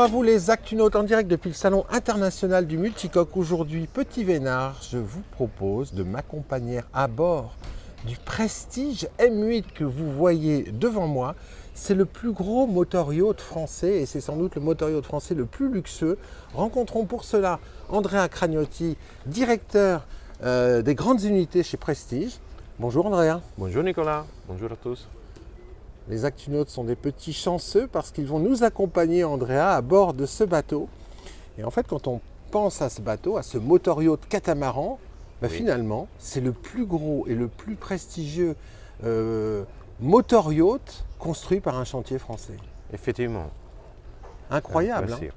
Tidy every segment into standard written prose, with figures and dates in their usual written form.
à vous les Actunautes en direct depuis le Salon international du multicoque. Aujourd'hui, Petit Vénard, je vous propose de m'accompagner à bord du Prestige M8 que vous voyez devant moi. C'est le plus gros motor yacht français et c'est sans doute le motor yacht français le plus luxueux. Rencontrons pour cela Andrea Cragnotti, directeur des grandes unités chez Prestige. Bonjour Andrea. Bonjour Nicolas, bonjour à tous. Les Actunautes sont des petits chanceux parce qu'ils vont nous accompagner, Andrea, à bord de ce bateau. Et en fait, quand on pense à ce bateau, à ce motor yacht catamaran, oui, finalement, c'est le plus gros et le plus prestigieux motor yacht construit par un chantier français. Effectivement. Incroyable. Hein?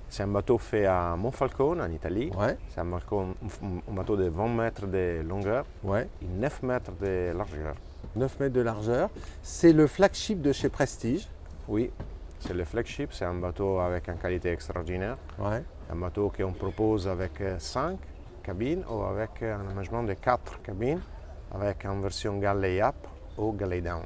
C'est un bateau fait à Monfalcone, en Italie. Ouais. C'est un bateau de 20 mètres de longueur et 9 mètres de largeur. 9 mètres de largeur. C'est le flagship de chez Prestige. Oui, c'est le flagship. C'est un bateau avec une qualité extraordinaire. Ouais. Un bateau qu'on propose avec 5 cabines ou avec un aménagement de 4 cabines avec une version galley up ou galley down.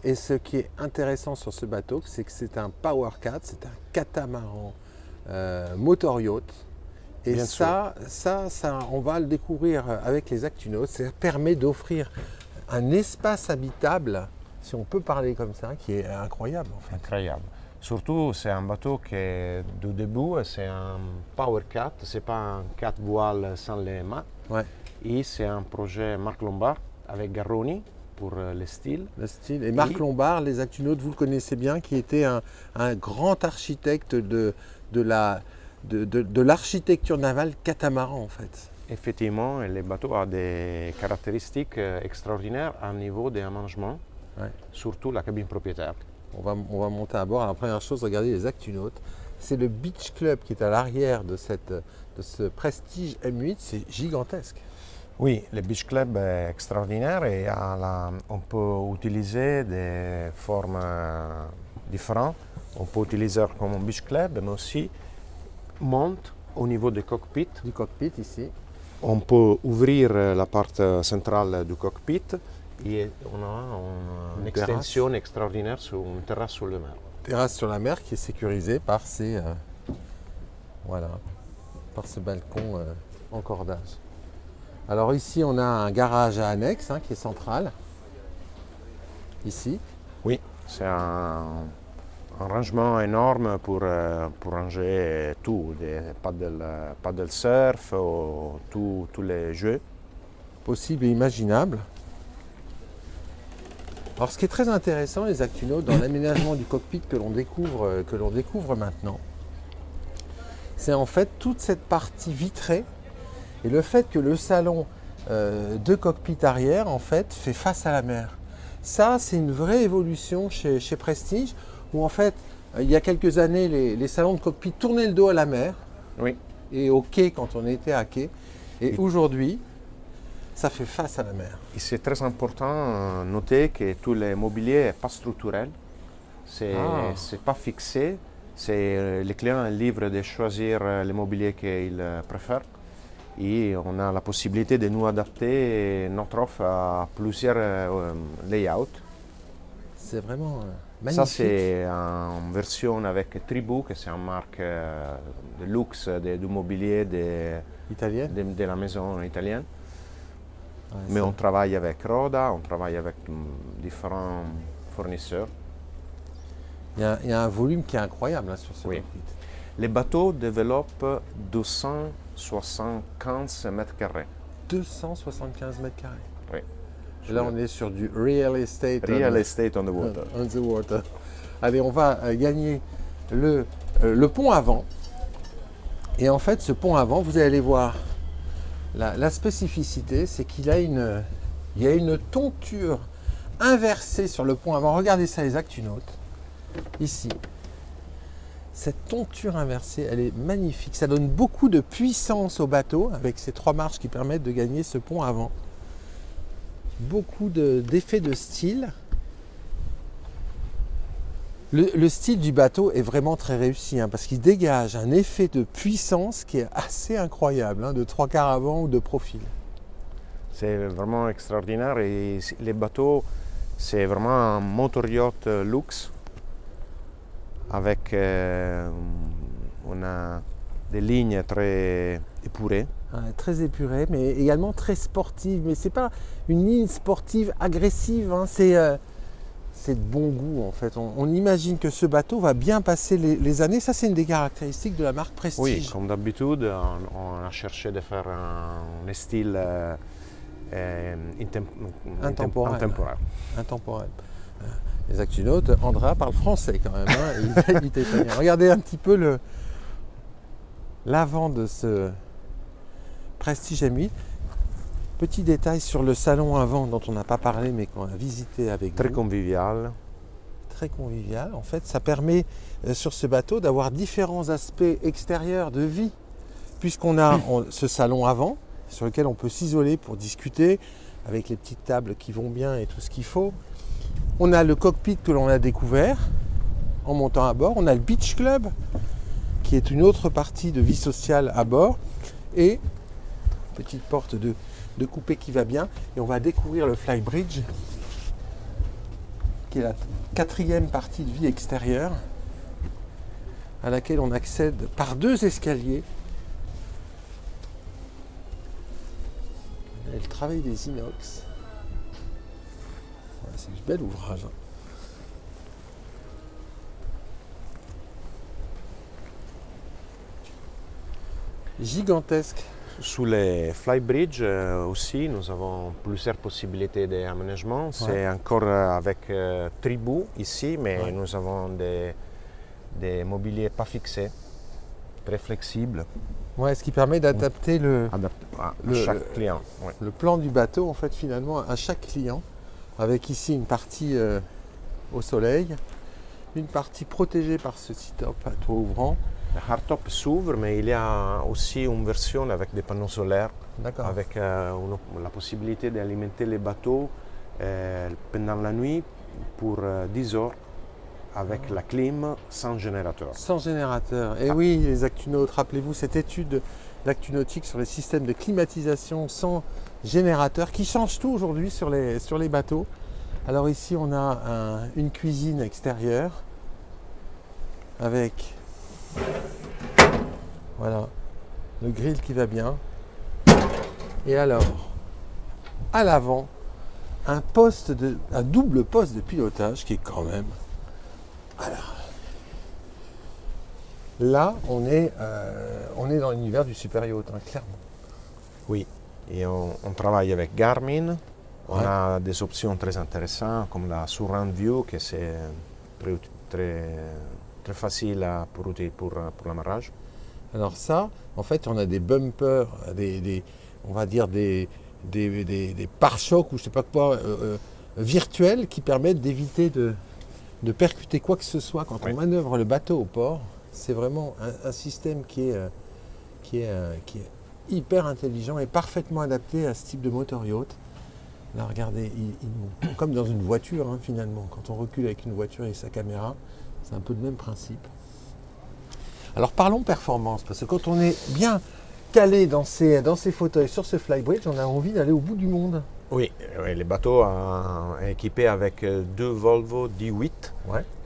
Et ce qui est intéressant sur ce bateau, c'est que c'est un Power Cat, c'est un catamaran motor yacht. Et ça, on va le découvrir avec les Actunautes. Ça permet d'offrir un espace habitable, si on peut parler comme ça, qui est incroyable en fait. Incroyable. Surtout, c'est un bateau qui, du début, c'est un Power Cat, c'est pas un 4 voiles sans les mâts. Ouais. Et c'est un projet Marc Lombard avec Garroni pour le style. Le style. Et Marc Lombard, les Actunautes, vous le connaissez bien, qui était un grand architecte de l'architecture navale catamaran en fait. Effectivement, le bateau a des caractéristiques extraordinaires à niveau de aménagement, surtout la cabine propriétaire. On va monter à bord. Alors, la première chose, regardez les Actunautes. C'est le Beach Club qui est à l'arrière de ce Prestige M8. C'est gigantesque. Oui, le Beach Club est extraordinaire et on peut utiliser des formes différentes. On peut utiliser comme un Beach Club, mais aussi monte au niveau du cockpit. Du cockpit ici. On peut ouvrir la partie centrale du cockpit et on a une extension extraordinaire sur une terrasse sur la mer. Terrasse sur la mer qui est sécurisée par par ce balcon en cordage. Alors ici on a un garage à annexe qui est central. Ici. Oui, c'est un rangement énorme pour ranger tout, des paddle surf, tous les jeux. Possible et imaginable. Alors ce qui est très intéressant, les Actunautes, dans l'aménagement du cockpit que l'on découvre maintenant, c'est en fait toute cette partie vitrée et le fait que le salon de cockpit arrière en fait fait face à la mer. Ça, c'est une vraie évolution chez Prestige. Où en fait, il y a quelques années, les salons de cockpit tournaient le dos à la mer et au quai quand on était à quai. Et aujourd'hui, ça fait face à la mer. Et c'est très important de noter que tout le mobilier n'est pas structurel, c'est pas fixé. Les clients libres de choisir le mobilier qu'ils préfèrent. Et on a la possibilité de nous adapter notre offre à plusieurs layouts. C'est vraiment magnifique. Ça, c'est une version avec Tribu, que c'est une marque de luxe du mobilier de la maison italienne. Ouais, mais on travaille avec Roda, on travaille avec différents fournisseurs. Il y a un volume qui est incroyable sur ce cockpit. Les bateaux développent 275 mètres carrés. 275 mètres carrés. Oui. Et là, on est sur du real estate. Real estate on the water. On the water. Allez, on va gagner le pont avant. Et en fait, ce pont avant, vous allez voir, la spécificité, c'est qu'il a il y a une tonture inversée sur le pont avant. Regardez ça, les Actunautes. Ici. Cette tonture inversée, elle est magnifique. Ça donne beaucoup de puissance au bateau avec ces 3 marches qui permettent de gagner ce pont avant. Beaucoup d'effets de style. Le style du bateau est vraiment très réussi parce qu'il dégage un effet de puissance qui est assez incroyable, de 3/4 avant ou de profil. C'est vraiment extraordinaire et les bateaux, c'est vraiment un motor yacht luxe avec On a des lignes très épurées. Très épurée, mais également très sportive. Mais c'est pas une ligne sportive agressive, hein, c'est de bon goût en fait. On imagine que ce bateau va bien passer les années. Ça, c'est une des caractéristiques de la marque Prestige. Oui, comme d'habitude, on a cherché de faire un style intemporel. Intemporel. Les actunautes, Andrea parle français quand même, hein, il est italien. Regardez un petit peu l'avant de ce Prestige M8. Petit détail sur le salon avant dont on n'a pas parlé mais qu'on a visité avec Très vous. convivial. Très convivial. En fait, ça permet sur ce bateau d'avoir différents aspects extérieurs de vie, puisqu'on a ce salon avant sur lequel on peut s'isoler pour discuter avec les petites tables qui vont bien et tout ce qu'il faut. On a le cockpit que l'on a découvert en montant à bord. On a le Beach Club qui est une autre partie de vie sociale à bord. Et petite porte de coupé qui va bien. Et on va découvrir le Flybridge qui est la 4e partie de vie extérieure à laquelle on accède par 2 escaliers. Et le travail des inox. C'est un bel ouvrage. Gigantesque. Sous les Flybridge aussi, nous avons plusieurs possibilités d'aménagement. C'est encore avec Tribu ici, mais nous avons des mobiliers pas fixés, très flexibles. Ouais, ce qui permet d'adapter chaque client. Le plan du bateau, en fait, finalement, à chaque client. Avec ici une partie au soleil, une partie protégée par ce sit-up à toit ouvrant. Le hardtop s'ouvre, mais il y a aussi une version avec des panneaux solaires, avec la possibilité d'alimenter les bateaux pendant la nuit pour 10 heures avec la clim sans générateur. Sans générateur. Et oui, les actunautes, rappelez-vous cette étude d'actunautique sur les systèmes de climatisation sans générateur qui change tout aujourd'hui sur les bateaux. Alors ici, on a une cuisine extérieure avec voilà le grill qui va bien. Et alors, à l'avant, un double poste de pilotage qui est quand même. Alors, là, on est dans l'univers du super yacht, hein, clairement. Oui, et on travaille avec Garmin. On a des options très intéressantes comme la Surround View, que c'est très facile pour l'amarrage. Alors ça, en fait, on a des bumpers, on va dire des pare-chocs ou je sais pas quoi, virtuels qui permettent d'éviter de percuter quoi que ce soit quand on manœuvre le bateau au port. C'est vraiment un système qui est hyper intelligent et parfaitement adapté à ce type de motor yacht. Là, regardez, comme dans une voiture, hein, finalement. Quand on recule avec une voiture et sa caméra, c'est un peu le même principe. Alors, parlons performance, parce que quand on est bien calé dans ces fauteuils sur ce Flybridge, on a envie d'aller au bout du monde. Oui, les bateaux sont équipés avec 2 Volvo D8,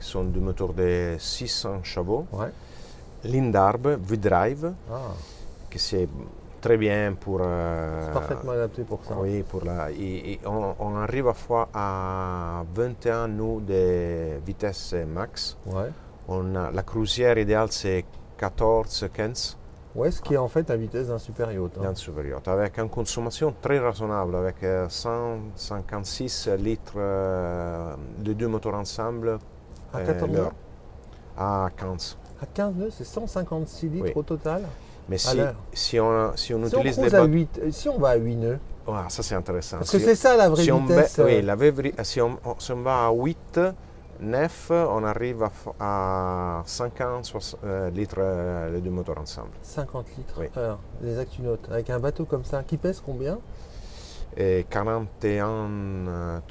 qui sont des moteurs de 600 chevaux. Lindhardt V-Drive, qui c'est très bien pour... c'est parfaitement adapté pour ça. Oui, on arrive à fois à 21 nœuds de vitesse max. La cruisière idéale, c'est 14-15. Ce qui est en fait la vitesse d'un super yacht. D'un super yacht, avec une consommation très raisonnable, avec 156 litres de 2 moteurs ensemble. À 14 nœuds. À 15. À 15 nœuds, c'est 156 litres au total. Mais si on utilise des bateaux... Si on va à 8 nœuds. Ça c'est intéressant. Parce que c'est ça la vraie vitesse. Si on va à 8, 9, on arrive à 50 litres les 2 moteurs ensemble. 50 litres heure, les actunautes. Avec un bateau comme ça, qui pèse combien? 41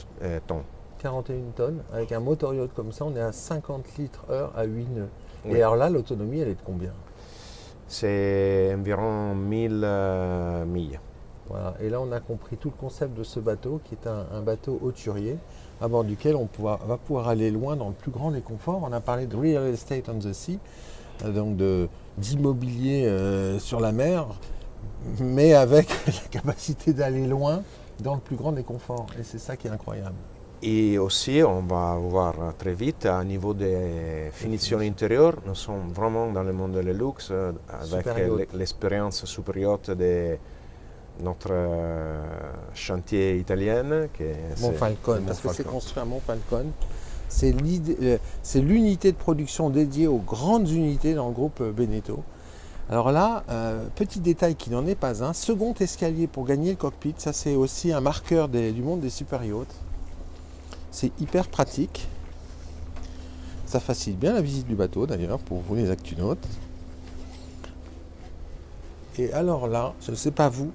tonnes. 41 tonnes. Avec un motor yacht comme ça, on est à 50 litres heure à 8 nœuds. Et alors là, l'autonomie, elle est de combien? C'est environ 1000 milles. Voilà. Et là, on a compris tout le concept de ce bateau, qui est un bateau hauturier, à bord duquel on va pouvoir aller loin dans le plus grand des conforts. On a parlé de Real Estate on the Sea, donc de d'immobilier sur la mer, mais avec la capacité d'aller loin dans le plus grand des conforts. Et c'est ça qui est incroyable. Et aussi, on va voir très vite, à niveau des finitions intérieures, nous sommes vraiment dans le monde de luxe, avec l'expérience super yacht de notre chantier italien. Monfalcone, parce que c'est construit à Monfalcone. C'est l'unité de production dédiée aux grandes unités dans le groupe Beneteau. Alors là, petit détail qui n'en est pas un, second escalier pour gagner le cockpit, ça c'est aussi un marqueur du monde des super yachts. C'est hyper pratique. Ça facilite bien la visite du bateau d'ailleurs pour vous les actunautes. Et alors là, je ne sais pas vous,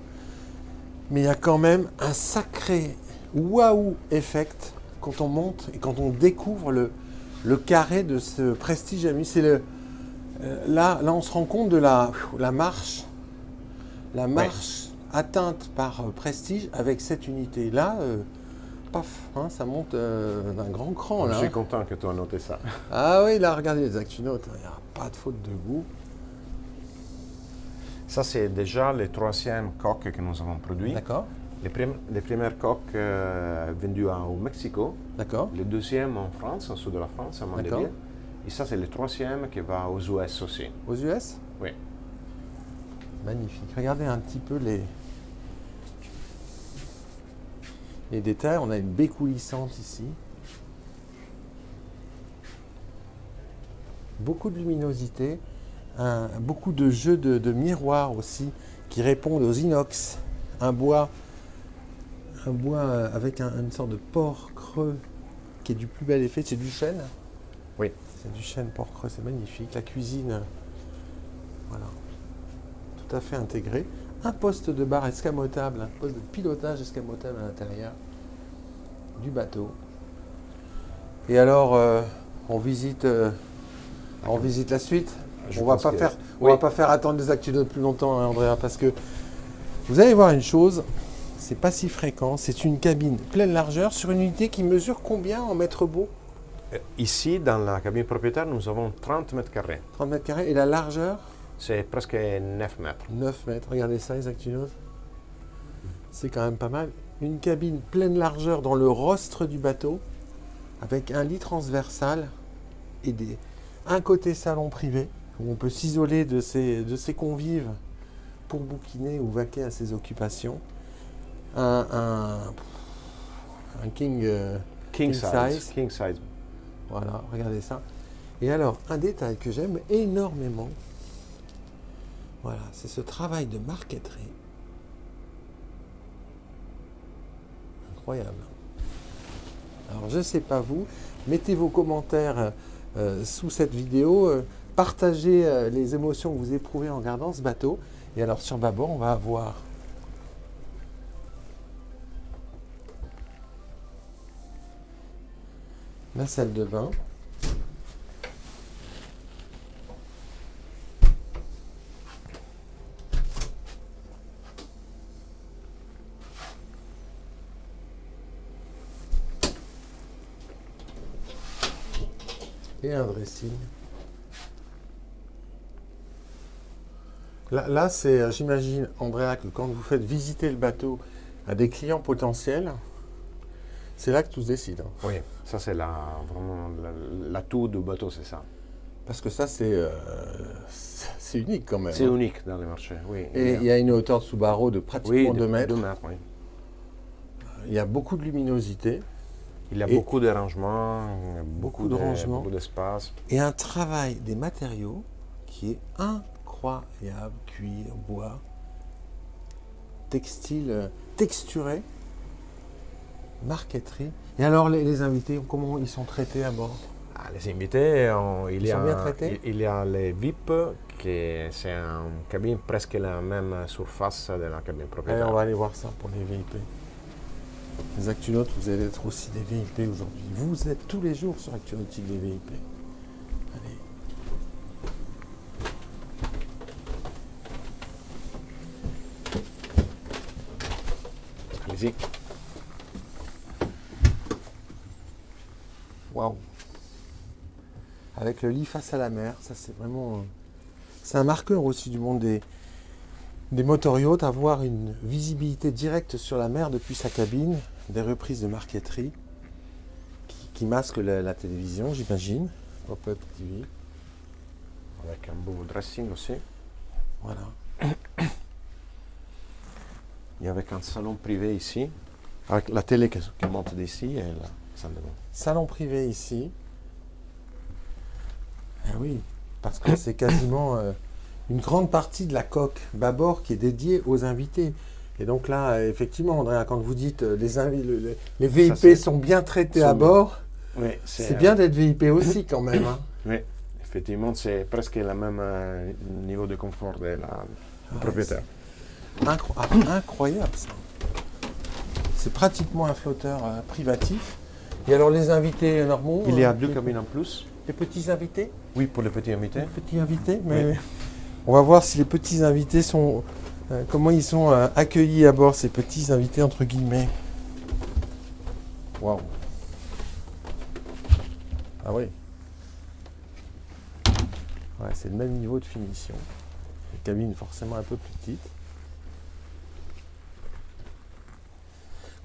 mais il y a quand même un sacré waouh effect quand on monte et quand on découvre le carré de ce Prestige Ami. C'est là, on se rend compte de la marche atteinte par Prestige avec cette unité. Là, paf, hein, ça monte d'un grand cran. Là. Je suis content que tu aies noté ça. Ah oui, là, regardez les actunautes, il n'y a pas de faute de goût. Ça, c'est déjà le troisième coque que nous avons produit. D'accord. Les premières coques vendues au Mexico. D'accord. Le deuxième en France, au sud de la France, à Mandeville. Et ça, c'est le troisième qui va aux US aussi. Aux US? Oui. Magnifique. Regardez un petit peu les détails. On a une baie coulissante ici. Beaucoup de luminosité. Beaucoup de jeux de miroirs aussi qui répondent aux inox. Un bois avec une sorte de port creux qui est du plus bel effet. C'est du chêne. Oui. C'est du chêne port creux, c'est magnifique. La cuisine, voilà, tout à fait intégré. Un poste de bar escamotable, un poste de pilotage escamotable à l'intérieur du bateau. Et alors, on visite la suite. On va pas faire attendre les actunautes plus longtemps, hein, Andrea, parce que vous allez voir une chose, c'est pas si fréquent. C'est une cabine pleine largeur sur une unité qui mesure combien en mètres beaux? Ici, dans la cabine propriétaire, nous avons 30 mètres carrés. 30 mètres carrés. Et la largeur? C'est presque 9 mètres. 9 mètres. Regardez ça, les actunautes. C'est quand même pas mal. Une cabine pleine largeur dans le rostre du bateau, avec un lit transversal et un côté salon privé, où on peut s'isoler de ses convives pour bouquiner ou vaquer à ses occupations. Un king size. Voilà, regardez ça. Et alors, un détail que j'aime énormément, voilà, c'est ce travail de marqueterie. Incroyable. Alors, je ne sais pas vous, mettez vos commentaires sous cette vidéo, partagez les émotions que vous éprouvez en regardant ce bateau. Et alors, sur bâbord, on va avoir la salle de bain. Et un dressing. Là c'est, j'imagine, Andrea, que quand vous faites visiter le bateau à des clients potentiels, c'est là que tout se décide. Hein. Oui, ça c'est vraiment l'atout du bateau, c'est ça. Parce que ça, c'est unique quand même. C'est unique dans le marché, oui. Et il y a une hauteur de sous barreau de pratiquement 2 mètres. 2 mètres, oui. Il y a beaucoup de luminosité. Il y a beaucoup de rangements, beaucoup d'espace. Et un travail des matériaux qui est incroyable. Cuir, bois, textile, texturé, marqueterie. Et alors les invités, comment ils sont traités à bord? Les invités, ils sont bien traités? Il y a les VIP, c'est une cabine presque la même surface de la cabine propriétaire. Allez, on va aller voir ça pour les VIP. Les actunautes, vous allez être aussi des VIP aujourd'hui. Vous êtes tous les jours sur Actunautique des VIP. Allez. Allez-y. Waouh. Avec le lit face à la mer, ça c'est vraiment C'est un marqueur aussi du monde des motoryachts, avoir une visibilité directe sur la mer depuis sa cabine, des reprises de marqueterie qui masquent la télévision, j'imagine. Pop-up TV. Avec un beau dressing aussi. Voilà. Et avec un salon privé ici, avec la télé qui monte d'ici et la salle de bain. Salon privé ici. Ah oui, parce que c'est quasiment une grande partie de la coque bâbord qui est dédiée aux invités. Et donc là, effectivement, Andrea, quand vous dites les VIP sont bien traités à bord, oui, c'est bien d'être VIP aussi quand même. Hein. Oui, effectivement, c'est presque le même niveau de confort du propriétaire. Incroyable ça. C'est pratiquement un flotteur privatif. Et alors les invités normaux? Il y a 2 cabines en plus. Les petits invités? Oui, pour les petits invités. Les petits invités, mais oui. On va voir si les petits invités sont... comment ils sont accueillis à bord, ces petits invités entre guillemets. Waouh. Ah oui. Ouais, c'est le même niveau de finition. Les cabines forcément un peu plus petites.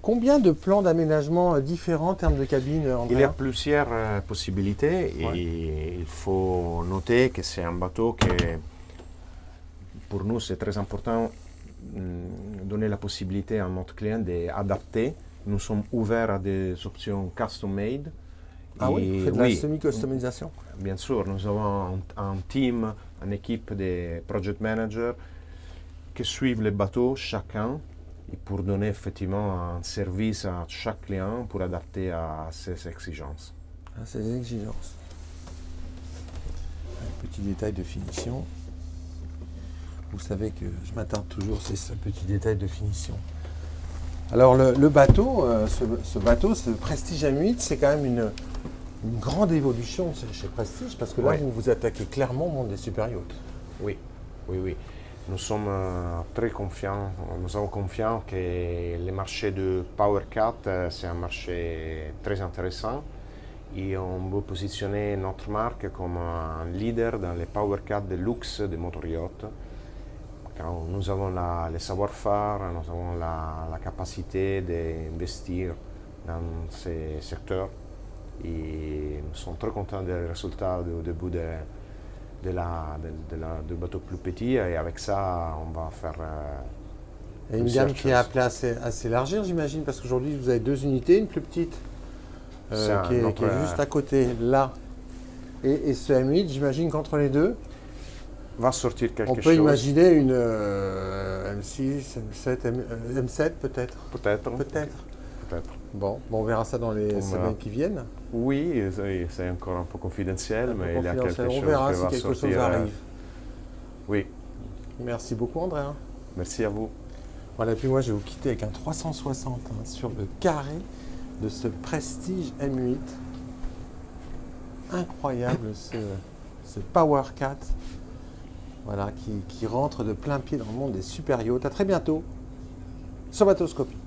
Combien de plans d'aménagement différents en termes de cabines, Andrea? Il y a plusieurs possibilités et il faut noter que c'est un bateau que pour nous c'est très important donner la possibilité à notre client d'adapter. Nous sommes ouverts à des options custom-made. Ah oui, vous faites de la semi-customisation? Bien sûr, nous avons un team, une équipe de project managers qui suivent les bateaux chacun et pour donner effectivement un service à chaque client pour adapter à ses exigences. À ses exigences. Un petit détail de finition. Vous savez que je m'attarde toujours sur ce petit détail de finition. Alors le bateau, ce Prestige M8, c'est quand même une grande évolution chez Prestige, parce que là, vous vous attaquez clairement au monde des super yachts. Oui, oui, oui. Nous sommes très confiants, nous sommes confiants que le marché de PowerCat, c'est un marché très intéressant et on veut positionner notre marque comme un leader dans les PowerCat de luxe des motoryachts. Nous avons le savoir-faire, nous avons la capacité d'investir dans ces secteurs et nous sommes très contents des résultats au début du bateau plus petit et avec ça on va faire et une gamme qui est appelée à s'élargir, j'imagine, parce qu'aujourd'hui vous avez 2 unités, une plus petite qui est juste à côté là et ce M8, j'imagine qu'entre les deux va sortir quelque chose. On peut imaginer une M6, M7, M7 peut-être. Peut-être. Bon, on verra ça dans les semaines qui viennent. Oui, c'est encore un peu confidentiel, mais il y a quelque chose on verra qui si va quelque sortir. chose arrive. Oui. Merci beaucoup, Andrea. Merci à vous. Voilà, et puis moi je vais vous quitter avec un 360 sur le carré de ce Prestige M8. Incroyable ce PowerCat. Voilà, qui rentre de plein pied dans le monde des super yachts. À très bientôt sur Bateauscopie.